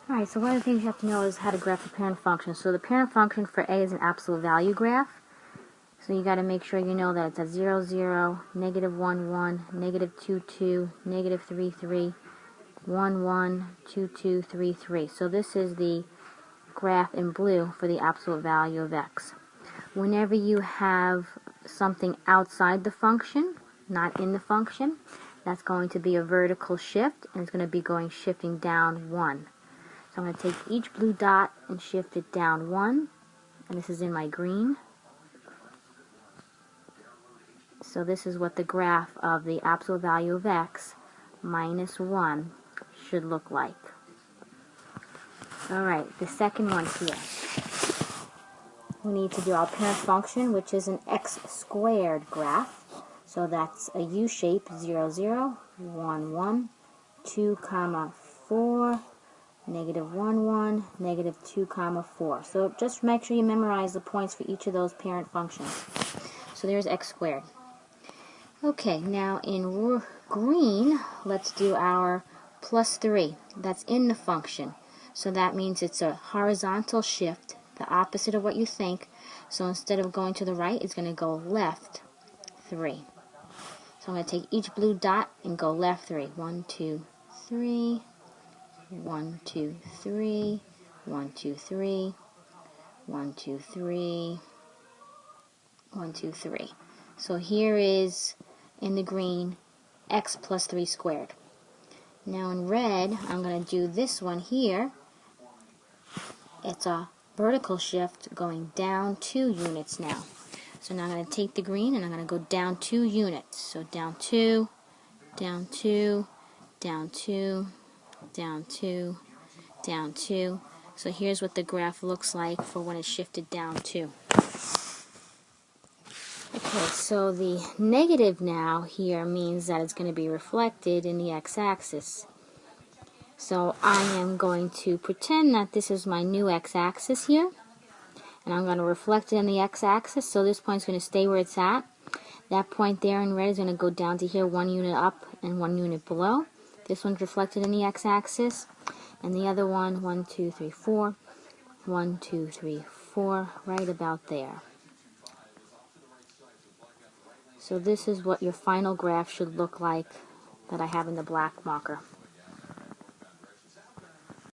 Alright, so one of the things you have to know is how to graph the parent function. So the parent function for A is an absolute value graph. So you got to make sure you know that it's at 0, 0, negative 1, 1, negative 2, 2, negative 3, 3, 1, 1, 2, 2, 3, 3. So this is the graph in blue for the absolute value of x. Whenever you have something outside the function, not in the function, that's going to be a vertical shift, and it's going to be shifting down 1. So I'm going to take each blue dot and shift it down 1, and this is in my green. So this is what the graph of the absolute value of x minus 1 should look like. Alright, the second one here. We need to do our parent function, which is an x squared graph. So that's a U shape, 0, 0, 1, 1, 2, 4, negative 1, 1, negative 2, 4. So just make sure you memorize the points for each of those parent functions. So there's x squared. Okay, now in green, let's do our plus 3. That's in the function. So that means it's a horizontal shift, the opposite of what you think. So instead of going to the right, it's going to go left 3. So I'm going to take each blue dot and go left 3. 1, 2, 3, 1, 2, 3, 1, 2, 3, 1, 2, 3, 1, 2, 3. So here is, in the green, x plus 3 squared. Now in red, I'm going to do this one here. It's a vertical shift going down 2 units now. So now I'm going to take the green and I'm going to go down 2 units. So down 2, down 2, down 2, down 2, down 2. So here's what the graph looks like for when it's shifted down 2. Okay, so the negative now here means that it's going to be reflected in the x-axis. So I am going to pretend that this is my new x-axis here, and I'm going to reflect it in the x-axis. So this point's going to stay where it's at. That point there in red is going to go down to here, 1 unit up and 1 unit below. This one's reflected in the x-axis, and the other one, 1, 2, 3, 4, 1, 2, 3, 4, right about there. So this is what your final graph should look like that I have in the black marker.